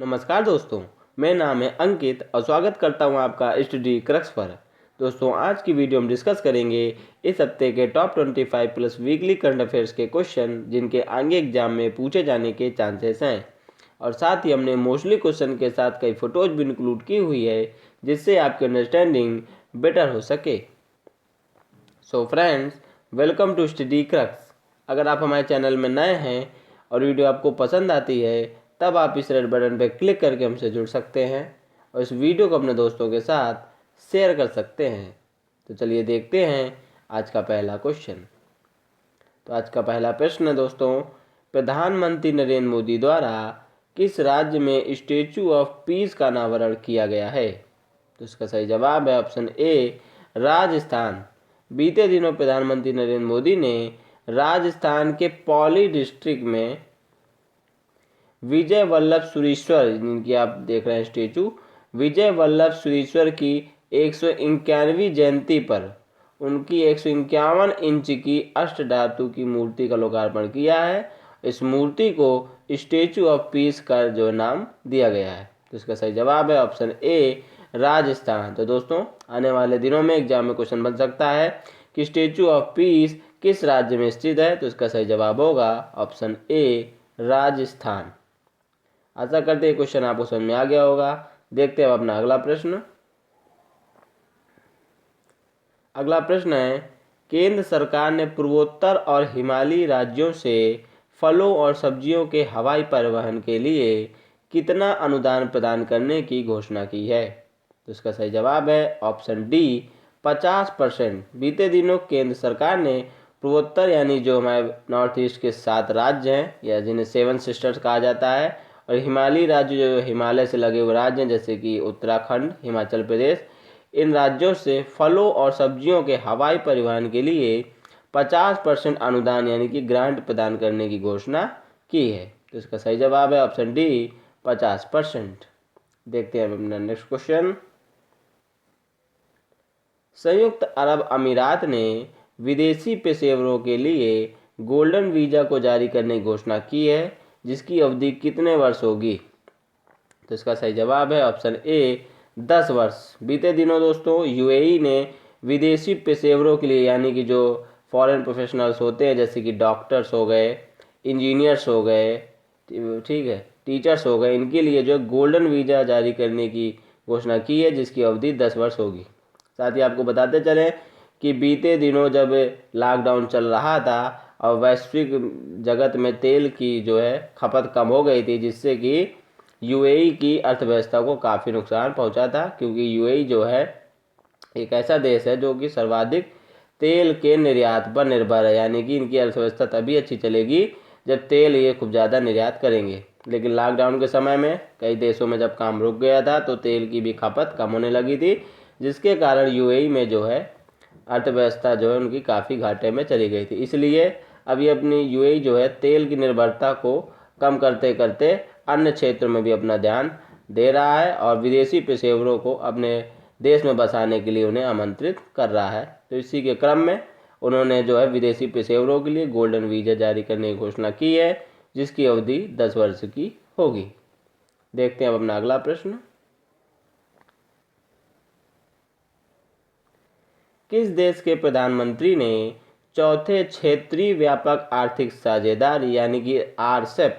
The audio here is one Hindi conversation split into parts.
नमस्कार दोस्तों, मेरा नाम है अंकित और स्वागत करता हूं आपका स्टडी क्रक्स पर। दोस्तों, आज की वीडियो में डिस्कस करेंगे इस हफ्ते के top 25 plus weekly current affairs के क्वेश्चन जिनके आगे एग्जाम में पूछे जाने के चांसेस हैं। और साथ ही हमने मोस्टली क्वेश्चन के साथ कई फोटोज भी इंक्लूड की हुई है जिससे आपकी अंडरस्टैंडिंग बेटर हो सके। So friends, welcome to Study Crux. अगर आप हमारे चैनल में नए हैं और वीडियो आपको पसंद आती है तब आप इस रेड बटन पर क्लिक करके हमसे जुड़ सकते हैं और इस वीडियो को अपने दोस्तों के साथ शेयर कर सकते हैं। तो चलिए देखते हैं आज का पहला क्वेश्चन। तो आज का पहला प्रश्न है दोस्तों, प्रधानमंत्री नरेंद्र मोदी द्वारा किस राज्य में स्टैचू ऑफ पीस का अनावरण किया गया है? तो इसका सही जवाब है ऑप्शन ए, राजस्थान। बीते दिनों प्रधानमंत्री नरेंद्र मोदी ने राजस्थान के पौली डिस्ट्रिक्ट में विजय वल्लभ सुरीश्वर, जिनकी आप देख रहे हैं स्टेचू, विजय वल्लभ सुरीश्वर की 151वीं जयंती पर उनकी 151 इंच की अष्टधातु की मूर्ति का लोकार्पण किया है। इस मूर्ति को स्टेचू ऑफ पीस का जो नाम दिया गया है। तो इसका सही जवाब है ऑप्शन ए, राजस्थान। तो दोस्तों, आने वाले दिनों में एग्जाम में क्वेश्चन बन सकता है कि स्टेचू ऑफ पीस किस राज्य में स्थित है। तो इसका सही जवाब होगा ऑप्शन ए, राजस्थान। आशा करते हैं क्वेश्चन आपको समझ में आ गया होगा। देखते हैं अब अपना अगला प्रश्न। अगला प्रश्न है, केंद्र सरकार ने पूर्वोत्तर और हिमालयी राज्यों से फलों और सब्जियों के हवाई परिवहन के लिए कितना अनुदान प्रदान करने की घोषणा की है? तो इसका सही जवाब है ऑप्शन डी, 50%। बीते दिनों केंद्र सरकार ने पूर्वोत्तर यानी जो हमारे नॉर्थ ईस्ट के 7 राज्य हैं या जिन्हें 7 सिस्टर्स कहा जाता है, और हिमालयी राज्य जो हिमालय से लगे हुए राज्य हैं जैसे कि उत्तराखंड, हिमाचल प्रदेश, इन राज्यों से फलों और सब्जियों के हवाई परिवहन के लिए 50% अनुदान यानी कि ग्रांट प्रदान करने की घोषणा की है। तो इसका सही जवाब है ऑप्शन डी, 50%। देखते हैं अपना नेक्स्ट क्वेश्चन। संयुक्त अरब अमीरात ने विदेशी पेशेवरों के लिए गोल्डन वीज़ा को जारी करने की घोषणा की है, जिसकी अवधि कितने वर्ष होगी? तो इसका सही जवाब है ऑप्शन ए, 10 वर्ष। बीते दिनों दोस्तों यूएई ने विदेशी पेशेवरों के लिए यानी कि जो फॉरेन प्रोफेशनल्स होते हैं जैसे कि डॉक्टर्स हो गए, इंजीनियर्स हो गए, ठीक है, टीचर्स हो गए, इनके लिए जो गोल्डन वीज़ा जारी करने की घोषणा की है जिसकी अवधि 10 वर्ष होगी। साथ ही आपको बताते चलें कि बीते दिनों जब लॉकडाउन चल रहा था और वैश्विक जगत में तेल की जो है खपत कम हो गई थी, जिससे कि यूएई की अर्थव्यवस्था को काफ़ी नुकसान पहुंचा था, क्योंकि यूएई जो है एक ऐसा देश है जो कि सर्वाधिक तेल के निर्यात पर निर्भर है, यानी कि इनकी अर्थव्यवस्था तभी अच्छी चलेगी जब तेल ये खूब ज़्यादा निर्यात करेंगे। लेकिन लॉकडाउन के समय में कई देशों में जब काम रुक गया था तो तेल की भी खपत कम होने लगी थी, जिसके कारण यूएई में जो है अर्थव्यवस्था जो है उनकी काफ़ी घाटे में चली गई थी। इसलिए अभी अपनी यूएई जो है तेल की निर्भरता को कम करते करते अन्य क्षेत्र में भी अपना ध्यान दे रहा है और विदेशी पेशेवरों को अपने देश में बसाने के लिए उन्हें आमंत्रित कर रहा है। तो इसी के क्रम में उन्होंने जो है विदेशी पेशेवरों के लिए गोल्डन वीज़ा जारी करने की घोषणा की है, जिसकी अवधि 10 वर्ष की होगी। देखते हैं अब अपना अगला प्रश्न। किस देश के प्रधानमंत्री ने चौथे क्षेत्रीय व्यापक आर्थिक साझेदारी यानी कि आरसेप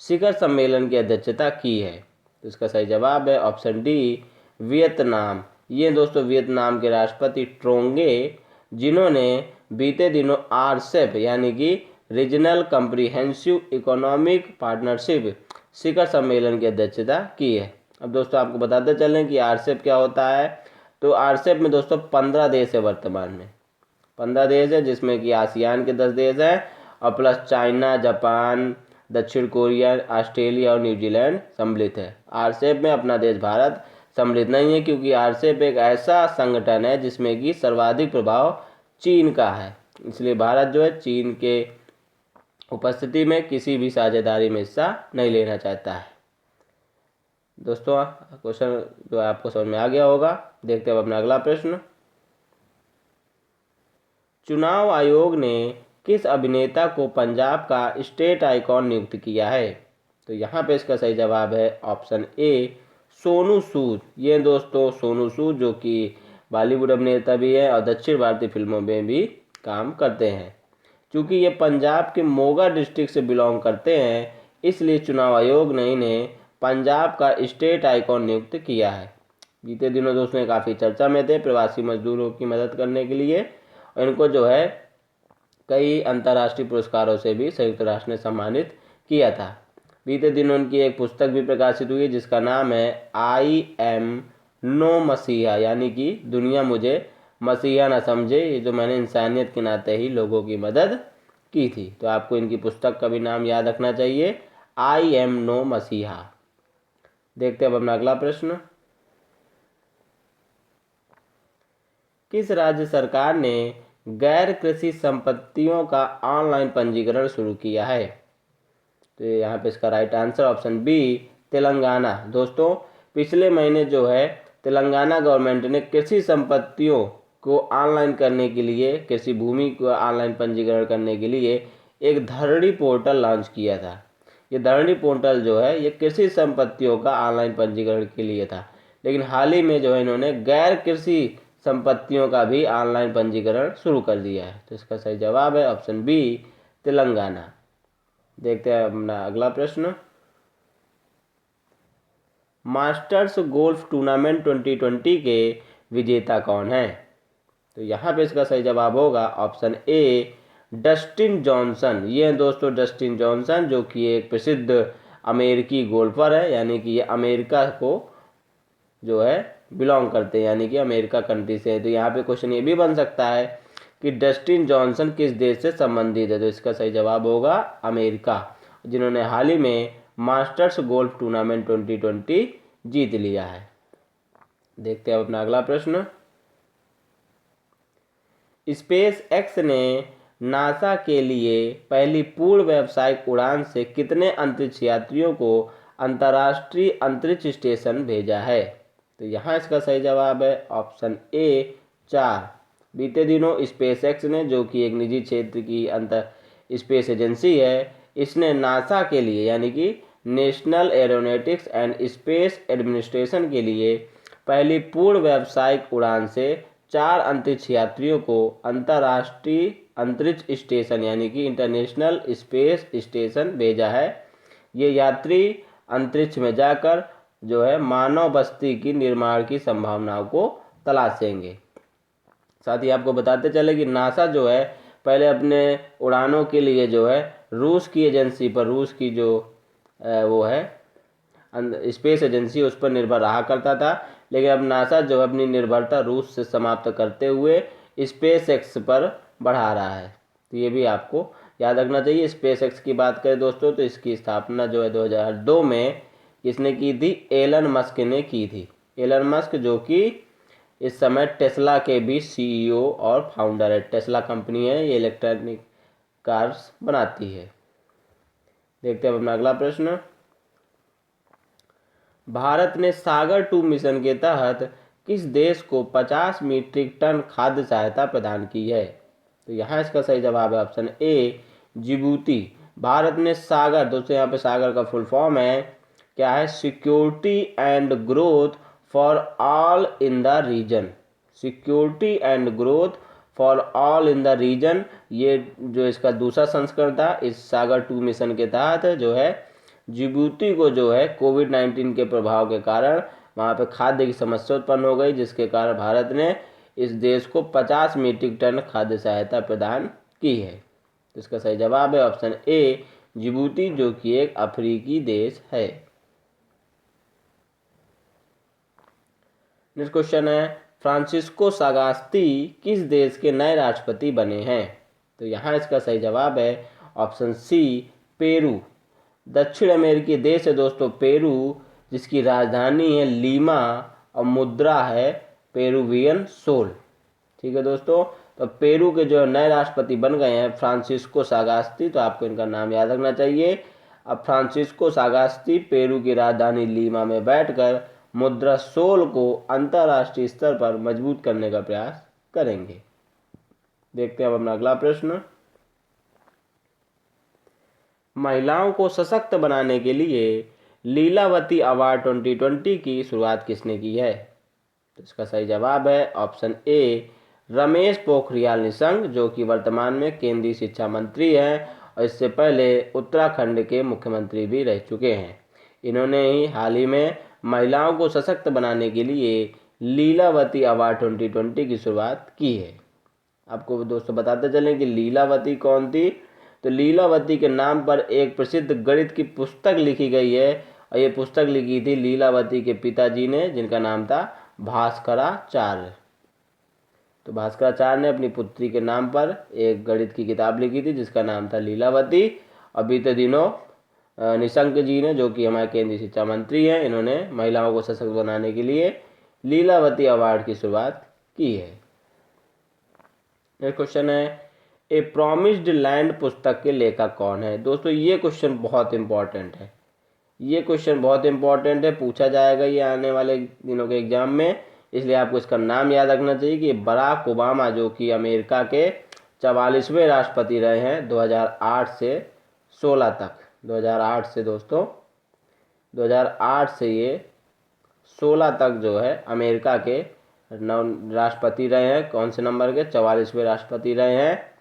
शिखर सम्मेलन की अध्यक्षता की है? तो इसका सही जवाब है ऑप्शन डी, वियतनाम। ये दोस्तों वियतनाम के राष्ट्रपति ट्रोंगे, जिन्होंने बीते दिनों आरसेप यानी कि रीजनल कम्प्रिहेंसिव इकोनॉमिक पार्टनरशिप शिखर सम्मेलन की अध्यक्षता की है। अब दोस्तों आपको बताते चलें कि आरसेप क्या होता है। तो आरसेप में दोस्तों 15 देश है, वर्तमान में 15 देश है, जिसमें कि आसियान के 10 देश हैं और प्लस चाइना, जापान, दक्षिण कोरिया, ऑस्ट्रेलिया और न्यूजीलैंड सम्मिलित है। आरसेप में अपना देश भारत सम्मिलित नहीं है, क्योंकि आरसेप एक ऐसा संगठन है जिसमें कि सर्वाधिक प्रभाव चीन का है, इसलिए भारत जो है चीन के उपस्थिति में किसी भी साझेदारी में हिस्सा नहीं लेना चाहता है। दोस्तों क्वेश्चन जो है आपको समझ में आ गया होगा। देखते हैं अपना अगला प्रश्न। चुनाव आयोग ने किस अभिनेता को पंजाब का स्टेट आइकॉन नियुक्त किया है? तो यहाँ पे इसका सही जवाब है ऑप्शन ए सोनू सूद। ये दोस्तों सोनू सूद जो कि बॉलीवुड अभिनेता भी है और दक्षिण भारतीय फिल्मों में भी काम करते हैं। क्योंकि ये पंजाब के मोगा डिस्ट्रिक्ट से बिलोंग करते हैं, इसलिए चुनाव आयोग ने इन्हें पंजाब का स्टेट आइकॉन नियुक्त किया है। बीते दिनों दोस्तों ये काफ़ी चर्चा में थे प्रवासी मजदूरों की मदद करने के लिए, और इनको जो है कई अंतर्राष्ट्रीय पुरस्कारों से भी संयुक्त राष्ट्र ने सम्मानित किया था। बीते दिनों उनकी एक पुस्तक भी प्रकाशित हुई जिसका नाम है आई एम नो मसीहा, यानी कि दुनिया मुझे मसीहा ना समझे, ये जो मैंने इंसानियत के नाते ही लोगों की मदद की थी। तो आपको इनकी पुस्तक का भी नाम याद रखना चाहिए, आई एम नो मसीहा। देखते हैं अब अपना अगला प्रश्न। किस राज्य सरकार ने गैर कृषि संपत्तियों का ऑनलाइन पंजीकरण शुरू किया है? तो यहाँ पे इसका right answer option B Telangana. दोस्तों पिछले महीने जो है तेलंगाना गवर्नमेंट ने कृषि संपत्तियों को ऑनलाइन करने के लिए, कृषि भूमि को ऑनलाइन पंजीकरण करने के लिए एक धरणी पोर्टल लॉन्च किया था। ये धरणी पोर्टल जो है ये कृषि संपत्तियों का ऑनलाइन पंजीकरण के लिए था, लेकिन हाल ही में जो है इन्होंने गैर कृषि संपत्तियों का भी ऑनलाइन पंजीकरण शुरू कर दिया है। तो इसका सही जवाब है ऑप्शन बी तेलंगाना। देखते हैं अपना अगला प्रश्न। मास्टर्स गोल्फ टूर्नामेंट 2020 के विजेता कौन है? तो यहाँ पे इसका सही जवाब होगा ऑप्शन ए डस्टिन जॉनसन। ये हैं दोस्तों डस्टिन जॉनसन जो कि एक प्रसिद्ध अमेरिकी गोल्फर है, यानी कि ये अमेरिका को जो है बिलोंग करते हैं, यानी कि अमेरिका कंट्री से है। तो यहाँ पे क्वेश्चन ये भी बन सकता है कि डस्टिन जॉनसन किस देश से संबंधित है? तो इसका सही जवाब होगा अमेरिका, जिन्होंने हाल ही में मास्टर्स गोल्फ टूर्नामेंट 2020 जीत लिया है। देखते हैं अब अपना अगला प्रश्न। स्पेस एक्स ने नासा के लिए पहली पूर्ण व्यावसायिक उड़ान से कितने अंतरिक्ष यात्रियों को अंतर्राष्ट्रीय अंतरिक्ष स्टेशन भेजा है? तो यहाँ इसका सही जवाब है ऑप्शन ए 4। बीते दिनों स्पेस एक्स ने, जो कि एक निजी क्षेत्र की अंतर स्पेस एजेंसी है, इसने नासा के लिए यानी कि national aeronautics and space administration के लिए पहली पूर्ण व्यावसायिक उड़ान से 4 अंतरिक्ष यात्रियों को अंतर्राष्ट्रीय अंतरिक्ष स्टेशन यानी कि इंटरनेशनल स्पेस स्टेशन भेजा है। ये यात्री अंतरिक्ष में जाकर जो है मानव बस्ती की निर्माण की संभावनाओं को तलाशेंगे। साथ ही आपको बताते चले कि नासा जो है पहले अपने उड़ानों के लिए जो है रूस की एजेंसी पर, रूस की जो वो है स्पेस एजेंसी, उस पर निर्भर रहा करता था, लेकिन अब नासा जो है अपनी निर्भरता रूस से समाप्त करते हुए स्पेस एक्स पर बढ़ा रहा है। तो ये भी आपको याद रखना चाहिए। स्पेस एक्स की बात करें दोस्तों तो इसकी स्थापना जो है 2002 में किसने की थी? एलन मस्क ने की थी। एलन मस्क जो कि इस समय टेस्ला के भी सीईओ और फाउंडर है। टेस्ला कंपनी है, ये इलेक्ट्रॉनिक कार्स बनाती है। देखते हैं अपना अगला प्रश्न। भारत ने सागर 2 मिशन के तहत किस देश को 50 मीट्रिक टन खाद्य सहायता प्रदान की है? तो यहाँ इसका सही जवाब है ऑप्शन ए जिबूती। भारत ने सागर, दोस्तों यहाँ पे सागर का फुल फॉर्म है क्या है? Security and growth for all in the region. Security and growth for all in the region, ये जो इसका दूसरा संस्करण था इस सागर 2 मिशन के तहत जो है जिबूती को जो है कोविड-19 के प्रभाव के कारण वहाँ पे खाद्य की समस्या उत्पन्न हो गई, जिसके कारण भारत ने इस देश को 50 मीट्रिक टन खाद्य सहायता प्रदान की है। तो इसका सही जवाब है ऑप्शन ए जिबूती, जो कि एक अफ्रीकी देश है। नेक्स्ट क्वेश्चन है फ्रांसिस्को सागास्ती किस देश के नए राष्ट्रपति बने हैं? तो यहाँ इसका सही जवाब है ऑप्शन सी पेरू। दक्षिण अमेरिकी देश है दोस्तों पेरू, जिसकी राजधानी है लीमा और मुद्रा है पेरुवियन सोल। ठीक है दोस्तों, तो पेरू के जो नए राष्ट्रपति बन गए हैं फ्रांसिस्को सागास्ती, तो आपको इनका नाम याद रखना चाहिए। अब फ्रांसिस्को सागास्ती पेरू की राजधानी लीमा में बैठकर मुद्रा सोल को अंतर्राष्ट्रीय स्तर पर मजबूत करने का प्रयास करेंगे। देखते हैं अब अपना अगला प्रश्न। महिलाओं को सशक्त बनाने के लिए लीलावती अवार्ड 2020 की शुरुआत किसने की है? तो इसका सही जवाब है ऑप्शन ए रमेश पोखरियाल निशंक, जो कि वर्तमान में केंद्रीय शिक्षा मंत्री हैं और इससे पहले उत्तराखंड के मुख्यमंत्री भी रह चुके हैं। इन्होंने ही हाल ही में महिलाओं को सशक्त बनाने के लिए लीलावती अवार्ड 2020 की शुरुआत की है। आपको दोस्तों बताते चलें कि लीलावती कौन थी। तो लीलावती के नाम पर एक प्रसिद्ध गणित की पुस्तक लिखी गई है और ये पुस्तक लिखी थी लीलावती के पिताजी ने, जिनका नाम था भास्कराचार्य। तो भास्कराचार्य ने अपनी पुत्री के नाम पर एक गणित की किताब लिखी थी जिसका नाम था लीलावती। और बीते दिनों निशंक जी ने, जो कि हमारे केंद्रीय शिक्षा मंत्री हैं, इन्होंने महिलाओं को सशक्त बनाने के लिए लीलावती अवार्ड की शुरुआत की है। नेक्स्ट क्वेश्चन है ए प्रॉमिस्ड लैंड पुस्तक के लेखक कौन है? दोस्तों ये क्वेश्चन बहुत इंपॉर्टेंट है, ये क्वेश्चन बहुत इंपॉर्टेंट है, पूछा जाएगा ये आने वाले दिनों के एग्जाम में, इसलिए आपको इसका नाम याद रखना चाहिए कि बराक ओबामा, जो कि अमेरिका के 44वें राष्ट्रपति रहे हैं 2008 से 16 तक। 2008 से दोस्तों 2008 से ये 16 तक जो है अमेरिका के राष्ट्रपति रहे हैं। कौन से नंबर के? 44वें राष्ट्रपति रहे हैं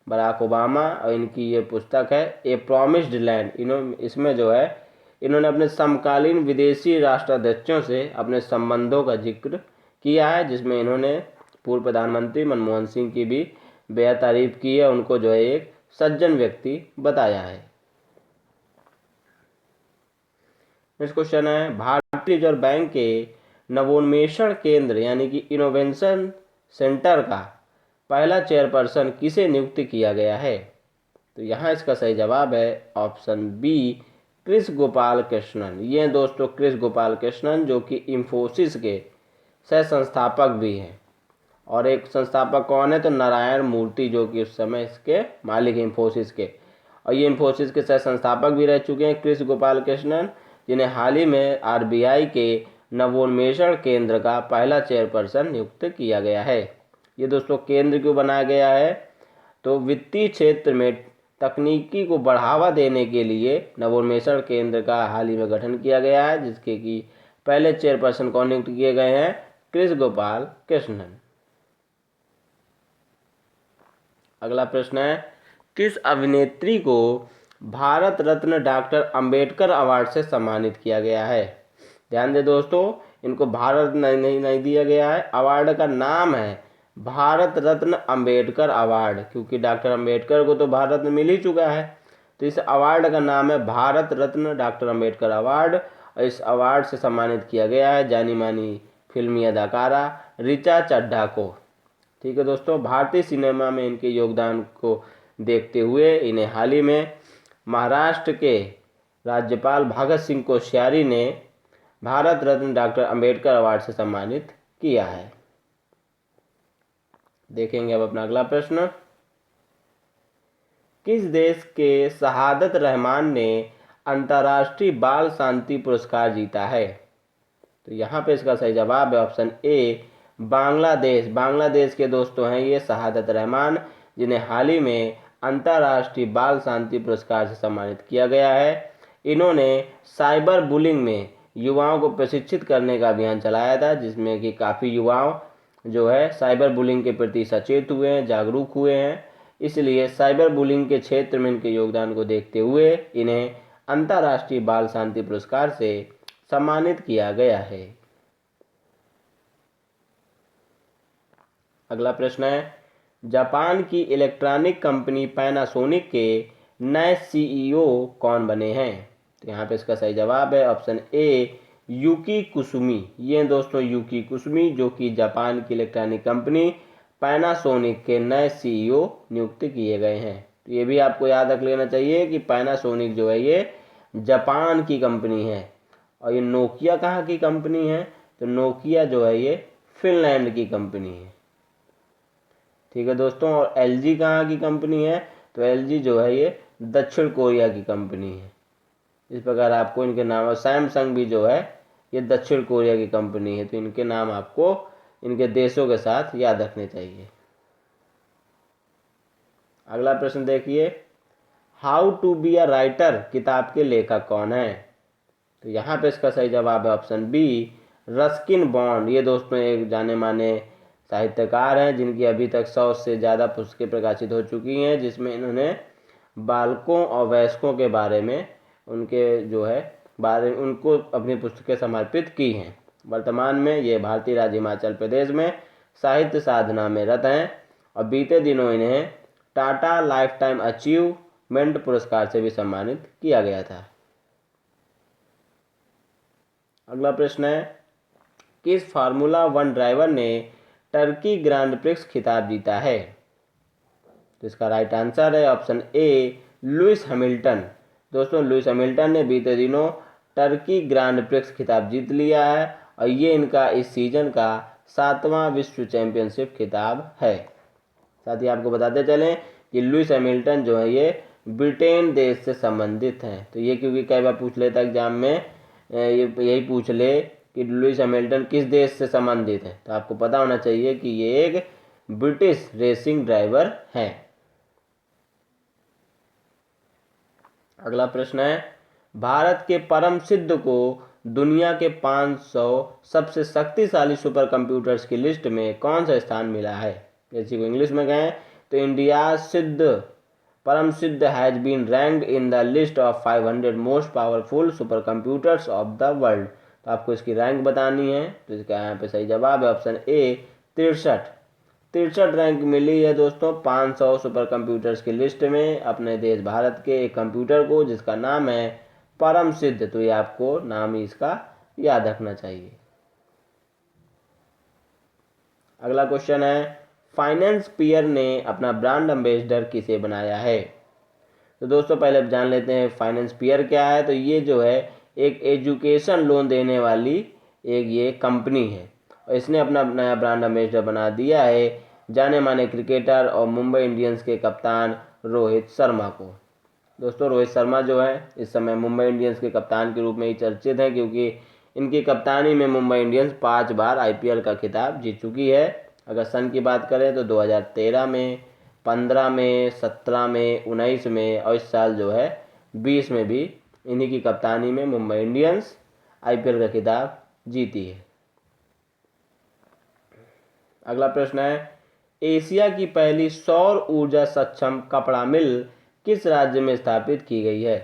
बराक ओबामा। और इनकी ये पुस्तक है ए प्रॉमिस्ड लैंड। इसमें जो है इन्होंने अपने समकालीन विदेशी राष्ट्राध्यक्षों से अपने संबंधों का जिक्र किया है, जिसमें इन्होंने पूर्व प्रधानमंत्री मनमोहन सिंह की भी बेहद तारीफ की है, उनको जो है एक सज्जन व्यक्ति बताया है। नेक्स्ट क्वेश्चन है भारतीय रिजर्व बैंक के नवोन्मेषण केंद्र यानी कि इनोवेशन सेंटर का पहला चेयरपर्सन किसे नियुक्त किया गया है? तो यहाँ इसका सही जवाब है ऑप्शन बी कृष गोपाल कृष्णन। ये दोस्तों कृष गोपाल कृष्णन, जो कि इंफोसिस के सह संस्थापक भी हैं। और एक संस्थापक कौन है? तो नारायण मूर्ति, जो कि उस समय इसके मालिक हैं इंफोसिस के, और ये इंफोसिस के सह संस्थापक भी रह चुके हैं कृष गोपाल कृष्णन, जिन्हें हाल ही में आरबीआई के नवोन्मेषण केंद्र का पहला चेयरपर्सन नियुक्त किया गया है। ये दोस्तों केंद्र क्यों बनाया गया है? तो वित्तीय क्षेत्र में तकनीकी को बढ़ावा देने के लिए नवोन्मेषण केंद्र का हाल ही में गठन किया गया है, जिसके कि पहले चेयरपर्सन कौन नियुक्त किए गए हैं? कृष गोपाल कृष्णन। अगला प्रश्न है किस अभिनेत्री को भारत रत्न डॉक्टर अंबेडकर अवार्ड से सम्मानित किया गया है? ध्यान दें दोस्तों, इनको भारत नहीं दिया गया है, अवार्ड का नाम है भारत रत्न अंबेडकर अवार्ड, क्योंकि डॉक्टर अंबेडकर को तो भारत रत्न मिल ही चुका है। तो इस अवार्ड का नाम है भारत रत्न डॉक्टर अंबेडकर अवार्ड और इस अवार्ड से सम्मानित किया गया है जानी मानी फिल्मी अदाकारा ऋचा चड्ढा को। ठीक है दोस्तों, भारतीय सिनेमा में इनके योगदान को देखते हुए इन्हें हाल ही में महाराष्ट्र के राज्यपाल भगत सिंह कोश्यारी ने भारत रत्न डॉक्टर अंबेडकर अवार्ड से सम्मानित किया है। देखेंगे अब अपना अगला प्रश्न। किस देश के शहादत रहमान ने अंतर्राष्ट्रीय बाल शांति पुरस्कार जीता है? तो यहाँ पे इसका सही जवाब है ऑप्शन ए बांग्लादेश। बांग्लादेश के दोस्तों हैं ये शहादत रहमान, जिन्हें हाल ही में अंतर्राष्ट्रीय बाल शांति पुरस्कार से सम्मानित किया गया है। इन्होंने साइबर बुलिंग में युवाओं को प्रशिक्षित करने का अभियान चलाया था, जिसमें कि काफ़ी युवाओं जो है साइबर बुलिंग के प्रति सचेत हुए हैं, जागरूक हुए हैं। इसलिए साइबर बुलिंग के क्षेत्र में इनके योगदान को देखते हुए इन्हें अंतर्राष्ट्रीय बाल शांति पुरस्कार से सम्मानित किया गया है। अगला प्रश्न है जापान की इलेक्ट्रॉनिक कंपनी पैनासोनिक के नए सीईओ कौन बने हैं? तो यहाँ पे इसका सही जवाब है ऑप्शन ए यूकी कुसुमी। ये दोस्तों यूकी कुसुमी, जो कि जापान की इलेक्ट्रॉनिक कंपनी पैनासोनिक के नए सीईओ नियुक्त किए गए हैं। तो ये भी आपको याद रख लेना चाहिए कि पैनासोनिक जो है ये जापान की कंपनी है और ये नोकिया कहाँ की कंपनी है? तो नोकिया जो है ये फिनलैंड की कंपनी है। ठीक है दोस्तों, और एलजी कहाँ की कंपनी है? तो एलजी जो है ये दक्षिण कोरिया की कंपनी है। इस प्रकार आपको इनके नाम, और सैमसंग भी जो है ये दक्षिण कोरिया की कंपनी है। तो इनके नाम आपको इनके देशों के साथ याद रखने चाहिए। अगला प्रश्न देखिए, how to be a writer किताब के लेखक कौन है? तो यहाँ पे इसका सही जवाब है ऑप्शन बी, रस्किन बॉन्ड। ये दोस्तों एक जाने माने साहित्यकार हैं जिनकी अभी तक 100 से ज़्यादा पुस्तकें प्रकाशित हो चुकी हैं, जिसमें इन्होंने बालकों और वयस्कों के बारे में उनके जो है बारे में उनको अपनी पुस्तकें समर्पित की हैं। वर्तमान में ये भारतीय राज्य हिमाचल प्रदेश में साहित्य साधना में रत हैं और बीते दिनों इन्हें टाटा लाइफ टाइम अचीवमेंट पुरस्कार से भी सम्मानित किया गया था। अगला प्रश्न है, किस फार्मूला 1 ड्राइवर ने टर्की ग्रांड प्रिक्स खिताब जीता है? तो इसका राइट आंसर है ऑप्शन ए, लुइस हैमिल्टन। दोस्तों लुइस हैमिल्टन ने बीते दिनों टर्की ग्रांड प्रिक्स खिताब जीत लिया है और ये इनका इस सीजन का 7वां विश्व चैंपियनशिप खिताब है। साथ ही आपको बताते चलें कि लुइस हैमिल्टन जो है ये ब्रिटेन देश से संबंधित हैं। तो ये क्योंकि कई बार पूछ लेता एग्जाम में, ये यही पूछ ले कि लुइस हैमिल्टन किस देश से संबंधित है, तो आपको पता होना चाहिए कि ये एक ब्रिटिश रेसिंग ड्राइवर हैं। अगला प्रश्न है, भारत के परम सिद्ध को दुनिया के 500 सबसे शक्तिशाली सुपर कंप्यूटर्स की लिस्ट में कौन सा स्थान मिला है? जैसे को इंग्लिश में कहें तो India Siddh Param Siddh has been ranked in the list of 500 most powerful supercomputers of the world. तो आपको इसकी रैंक बतानी है, तो इसका यहाँ पे सही जवाब है ऑप्शन ए, 63 रैंक मिली है दोस्तों 500 सुपर कंप्यूटर्स की लिस्ट में अपने देश भारत के एक कंप्यूटर को जिसका नाम है परम सिद्ध। तो ये आपको नाम ही इसका याद रखना चाहिए। अगला क्वेश्चन है, फाइनेंस पियर ने अपना ब्रांड एम्बेसडर किसे बनाया है? तो दोस्तों पहले जान लेते हैं फाइनेंस पियर क्या है। तो ये जो है एक एजुकेशन लोन देने वाली एक ये कंपनी है और इसने अपना नया ब्रांड एम्बेसडर बना दिया है जाने माने क्रिकेटर और मुंबई इंडियंस के कप्तान रोहित शर्मा को। दोस्तों रोहित शर्मा जो है इस समय मुंबई इंडियंस के कप्तान के रूप में ही चर्चित हैं क्योंकि इनकी कप्तानी में मुंबई इंडियंस 5 बार आईपीएल का खिताब जीत चुकी है। अगर सन की बात करें तो 2013 में, 15 में, 17 में, 19 में और इस साल जो है 20 में भी इन्हीं की कप्तानी में मुंबई इंडियंस आईपीएल का खिताब जीती है। अगला प्रश्न है, एशिया की पहली सौर ऊर्जा सक्षम कपड़ा मिल किस राज्य में स्थापित की गई है?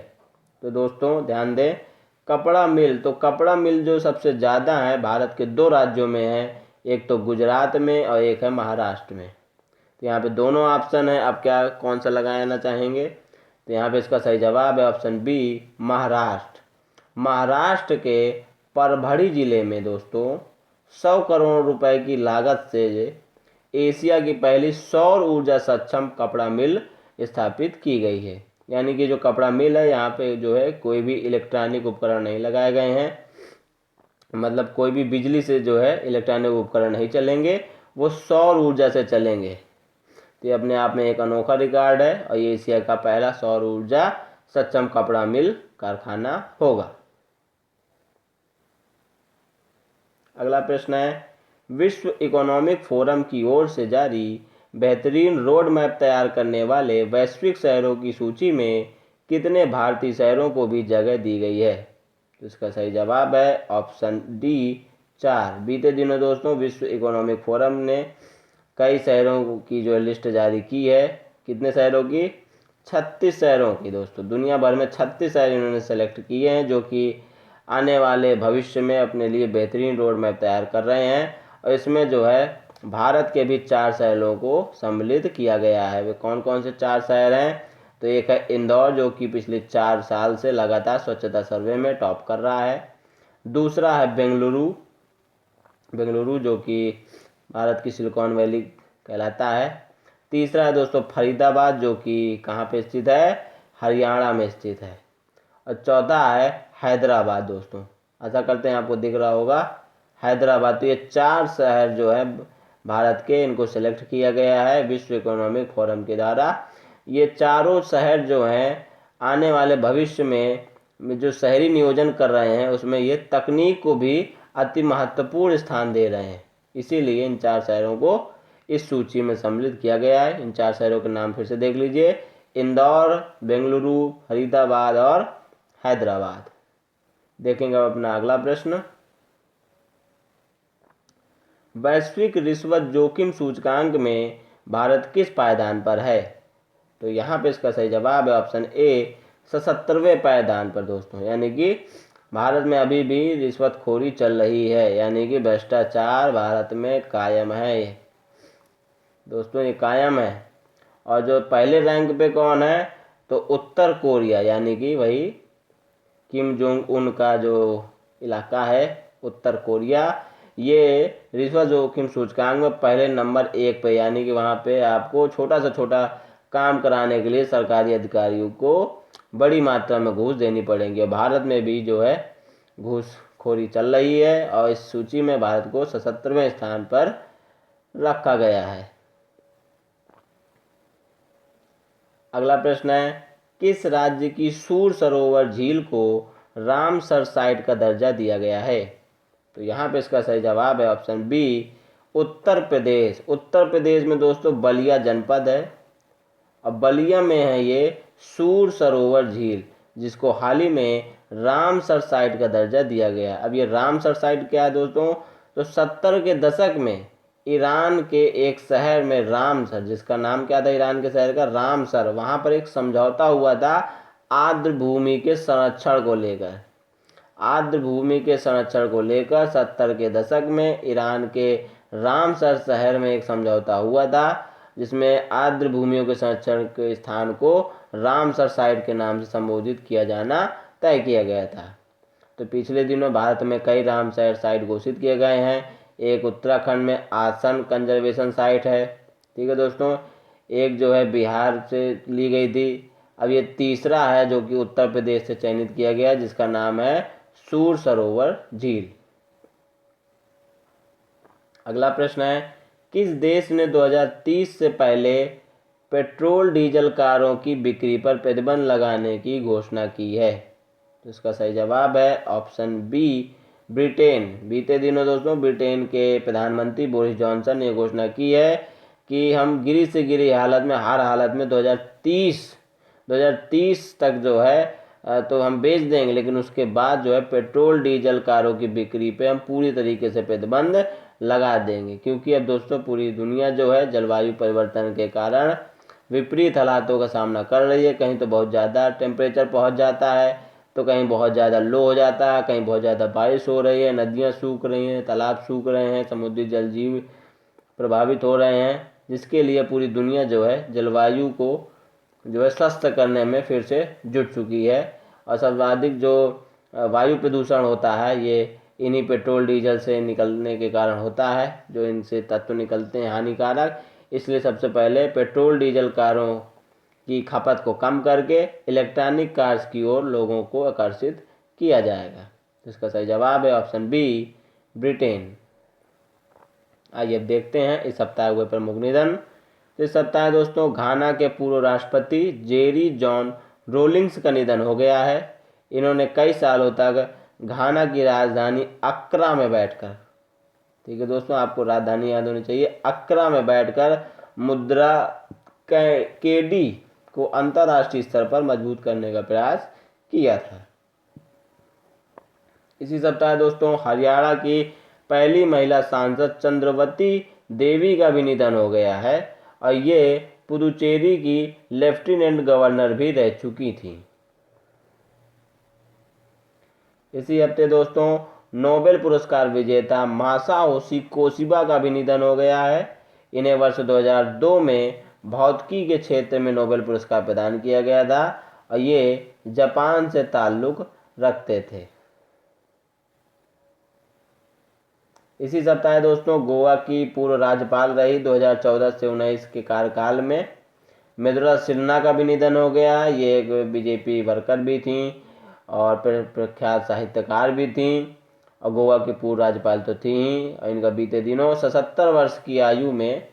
तो दोस्तों ध्यान दें, कपड़ा मिल, तो कपड़ा मिल जो सबसे ज़्यादा है भारत के 2 राज्यों में है, एक तो गुजरात में और एक है महाराष्ट्र में। तो यहाँ पे दोनों ऑप्शन है, आप क्या कौन सा लगाना चाहेंगे? तो यहाँ पे इसका सही जवाब है ऑप्शन बी, महाराष्ट्र। महाराष्ट्र के परभणी जिले में दोस्तों 100 करोड़ रुपए की लागत से एशिया की पहली सौर ऊर्जा सक्षम कपड़ा मिल स्थापित की गई है। यानी कि जो कपड़ा मिल है यहाँ पे जो है कोई भी इलेक्ट्रॉनिक उपकरण नहीं लगाए गए हैं, मतलब कोई भी बिजली से जो है इलेक्ट्रॉनिक उपकरण नहीं चलेंगे, वो सौर ऊर्जा से चलेंगे। तो ये अपने आप में एक अनोखा रिकॉर्ड है और ये एशिया का पहला सौर ऊर्जा सक्षम कपड़ा मिल कारखाना होगा। अगला प्रश्न है, विश्व इकोनॉमिक फोरम की ओर से जारी बेहतरीन रोड मैप तैयार करने वाले वैश्विक शहरों की सूची में कितने भारतीय शहरों को भी जगह दी गई है? तो इसका सही जवाब है ऑप्शन डी, 4। बीते दिनों दोस्तों विश्व इकोनॉमिक फोरम ने कई शहरों की जो लिस्ट जारी की है, कितने शहरों की? 36 शहरों की। दोस्तों दुनिया भर में 36 शहर इन्होंने सेलेक्ट किए हैं जो कि आने वाले भविष्य में अपने लिए बेहतरीन रोड मैप तैयार कर रहे हैं और इसमें जो है भारत के भी 4 शहरों को सम्मिलित किया गया है। वे कौन कौन से 4 शहर हैं? तो एक है इंदौर जो कि पिछले 4 साल से लगातार स्वच्छता सर्वे में टॉप कर रहा है। दूसरा है बेंगलुरु जो कि भारत की सिलिकॉन वैली कहलाता है। तीसरा है दोस्तों फरीदाबाद जो कि कहाँ पे स्थित है? हरियाणा में स्थित है। और चौथा है हैदराबाद। दोस्तों ऐसा करते हैं आपको दिख रहा होगा हैदराबाद। तो ये 4 शहर जो है भारत के, इनको सेलेक्ट किया गया है विश्व इकोनॉमिक फोरम के द्वारा। ये चारों शहर जो हैं आने वाले भविष्य में जो शहरी नियोजन कर रहे हैं उसमें ये तकनीक को भी अति महत्वपूर्ण स्थान दे रहे हैं, इसीलिए इन 4 शहरों को इस सूची में सम्मिलित किया गया है। इन 4 शहरों के नाम फिर से देख लीजिए इंदौर, बेंगलुरु, फरीदाबाद और हैदराबाद। देखेंगे अब अपना अगला प्रश्न। वैश्विक रिश्वत जोखिम सूचकांक में भारत किस पायदान पर है? तो यहाँ पे इसका सही जवाब है ऑप्शन ए 77वें पायदान पर दोस्तों। यानी कि भारत में अभी भी रिश्वतखोरी चल रही है, यानी कि भ्रष्टाचार भारत में कायम है दोस्तों, ये कायम है। और जो पहले रैंक पे कौन है? तो उत्तर कोरिया, यानी कि वही किम जोंग उन का जो इलाका है उत्तर कोरिया, ये रिश्वत जोखिम सूचकांक में पहले नंबर 1 पे। यानी कि वहाँ पे आपको छोटा से छोटा काम कराने के लिए सरकारी अधिकारियों को बड़ी मात्रा में घूस देनी पड़ेगी। और भारत में भी जो है घूसखोरी चल रही है और इस सूची में भारत को 77वें स्थान पर रखा गया है। अगला प्रश्न है, किस राज्य की सूर सरोवर झील को रामसर साइट का दर्जा दिया गया है? तो यहाँ पे इसका सही जवाब है ऑप्शन बी उत्तर प्रदेश। उत्तर प्रदेश में दोस्तों बलिया जनपद है और बलिया में है ये सूर सरोवर झील, जिसको हाल ही में रामसर साइट का दर्जा दिया गया है। अब ये रामसर साइट क्या है दोस्तों? तो 70 के दशक में ईरान के एक शहर में रामसर, जिसका नाम क्या था ईरान के शहर का? रामसर। वहाँ पर एक समझौता हुआ था आर्द्र भूमि के संरक्षण को लेकर। आर्द्र भूमि के संरक्षण को लेकर 70 के दशक में ईरान के रामसर शहर में एक समझौता हुआ था, जिसमें आर्द्र भूमियों के संरक्षण के स्थान को रामसर साइट के नाम से संबोधित किया जाना तय किया गया था। तो पिछले दिनों भारत में कई रामसर साइट घोषित किए गए हैं। एक उत्तराखंड में आसन कंजर्वेशन साइट है, ठीक है दोस्तों। एक जो है बिहार से ली गई थी। अब ये तीसरा है जो कि उत्तर प्रदेश से चयनित किया गया, जिसका नाम है सूर सरोवर झील। अगला प्रश्न है, किस देश ने 2030 से पहले पेट्रोल डीजल कारों की बिक्री पर प्रतिबंध लगाने की घोषणा की है? तो इसका सही जवाब है ऑप्शन बी ब्रिटेन। बीते दिनों दोस्तों ब्रिटेन के प्रधानमंत्री बोरिस जॉनसन ने घोषणा की है कि हम गिरी से गिरी हालत में, हर हालत में 2030 तक जो है तो हम बेच देंगे, लेकिन उसके बाद जो है पेट्रोल डीजल कारों की बिक्री पे हम पूरी तरीके से प्रतिबंध लगा देंगे। क्योंकि अब दोस्तों पूरी दुनिया जो है जलवायु परिवर्तन के कारण विपरीत हालातों का सामना कर रही है। कहीं तो बहुत ज़्यादा टेम्परेचर पहुंच जाता है, तो कहीं बहुत ज़्यादा लो हो जाता है, कहीं बहुत ज़्यादा बारिश हो रही है, नदियाँ सूख रही हैं, तालाब सूख रहे हैं, समुद्री जल जीव प्रभावित हो रहे हैं, जिसके लिए पूरी दुनिया जो है जलवायु को जो है स्वस्थ करने में फिर से जुट चुकी है। और सर्वाधिक जो वायु प्रदूषण होता है ये इन्हीं पेट्रोल डीजल से निकलने के कारण होता है, जो इनसे तत्व निकलते हैं हानिकारक। इसलिए सबसे पहले पेट्रोल डीजल कारों की खपत को कम करके इलेक्ट्रॉनिक कार्स की ओर लोगों को आकर्षित किया जाएगा। इसका सही जवाब है ऑप्शन बी ब्रिटेन। आइए अब देखते हैं इस सप्ताह हुए प्रमुख निधन। इस सप्ताह दोस्तों घाना के पूर्व राष्ट्रपति जेरी जॉन रोलिंग्स का निधन हो गया है। इन्होंने कई सालों तक घाना की राजधानी अक्रा में बैठकर, ठीक है दोस्तों आपको राजधानी याद होनी चाहिए, अक्रा में बैठकर मुद्रा केडी को अंतर्राष्ट्रीय स्तर पर मजबूत करने का प्रयास किया था। इसी सप्ताह दोस्तों हरियाणा की पहली महिला सांसद चंद्रवती देवी का भी निधन हो गया है और ये पुदुचेरी की लेफ्टिनेंट गवर्नर भी रह चुकी थी। इसी हफ्ते दोस्तों नोबेल पुरस्कार विजेता मासाओशी कोशिबा का भी निधन हो गया है। इन्हें वर्ष 2002 में भौतिकी के क्षेत्र में नोबेल पुरस्कार प्रदान किया गया था और ये जापान से ताल्लुक रखते थे। इसी सप्ताह दोस्तों गोवा की पूर्व राज्यपाल रही 2014 से 19 के कार्यकाल में मृदुला सिन्हा का भी निधन हो गया। ये एक बीजेपी वर्कर भी थी और प्रख्यात साहित्यकार भी थी और गोवा की पूर्व राज्यपाल तो थी ही। और इनका बीते दिनों 77 वर्ष की आयु में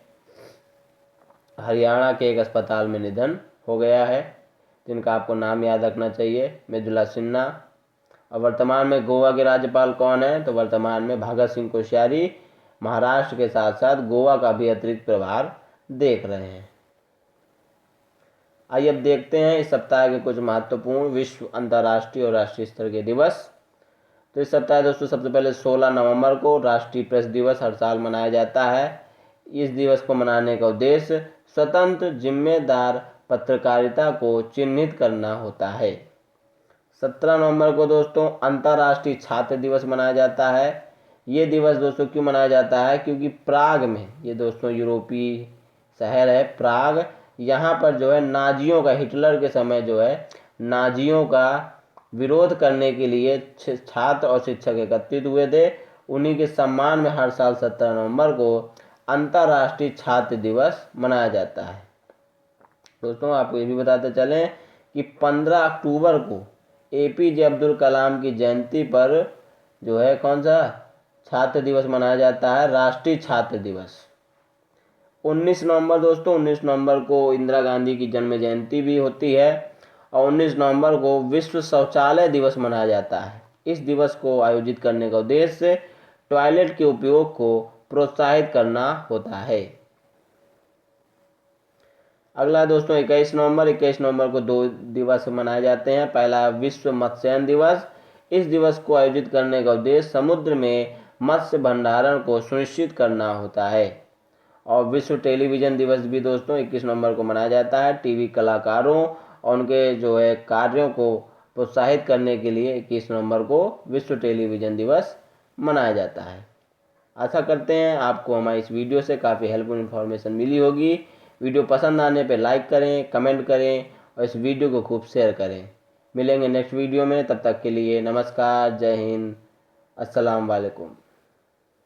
हरियाणा के एक अस्पताल में निधन हो गया है, जिनका आपको नाम याद रखना चाहिए, मृदुला सिन्हा। और वर्तमान में गोवा के राज्यपाल कौन है? तो वर्तमान में भगत सिंह कोश्यारी महाराष्ट्र के साथ साथ गोवा का भी अतिरिक्त प्रभार देख रहे हैं। आइए अब देखते हैं इस सप्ताह के कुछ महत्वपूर्ण विश्व, अंतर्राष्ट्रीय और राष्ट्रीय स्तर के दिवस। तो इस सप्ताह दोस्तों सबसे पहले 16 नवंबर को राष्ट्रीय प्रेस दिवस हर साल मनाया जाता है। इस दिवस को मनाने का उद्देश्य स्वतंत्र जिम्मेदार पत्रकारिता को चिन्हित करना होता है। 17 नवंबर को दोस्तों अंतर्राष्ट्रीय छात्र दिवस मनाया जाता है। ये दिवस दोस्तों क्यों मनाया जाता है, क्योंकि प्राग में, ये दोस्तों यूरोपीय शहर है प्राग, यहाँ पर जो है नाजियों का, हिटलर के समय जो है नाजियों का विरोध करने के लिए छात्र और शिक्षक एकत्रित हुए थे। उन्हीं के सम्मान में हर साल 17 नवंबर को अंतर्राष्ट्रीय छात्र दिवस मनाया जाता है। दोस्तों आपको ये भी बताते चलें कि 15 अक्टूबर को APJ अब्दुल कलाम की जयंती पर जो है कौन सा छात्र दिवस मनाया जाता है, राष्ट्रीय छात्र दिवस। 19 नवंबर दोस्तों, 19 नवंबर को इंदिरा गांधी की जन्म जयंती भी होती है और 19 नवंबर को विश्व शौचालय दिवस मनाया जाता है। इस दिवस को आयोजित करने का उद्देश्य टॉयलेट के उपयोग को प्रोत्साहित करना होता है। अगला दोस्तों 21 नवंबर, 21 नवंबर को 2 दिवस मनाए जाते हैं। पहला विश्व मत्स्यन दिवस। इस दिवस को आयोजित करने का उद्देश्य समुद्र में मत्स्य भंडारण को सुनिश्चित करना होता है। और विश्व टेलीविजन दिवस भी दोस्तों 21 नवंबर को मनाया जाता है। टीवी कलाकारों और उनके जो है कार्यों को प्रोत्साहित करने के लिए 21 नवंबर को विश्व टेलीविजन दिवस मनाया जाता है। आशा करते हैं आपको हमारी इस वीडियो से काफ़ी हेल्पफुल इन्फॉर्मेशन मिली होगी। वीडियो पसंद आने पर लाइक करें, कमेंट करें और इस वीडियो को खूब शेयर करें। मिलेंगे नेक्स्ट वीडियो में, तब तक के लिए नमस्कार, जय हिंद, अस्सलाम वालेकुम।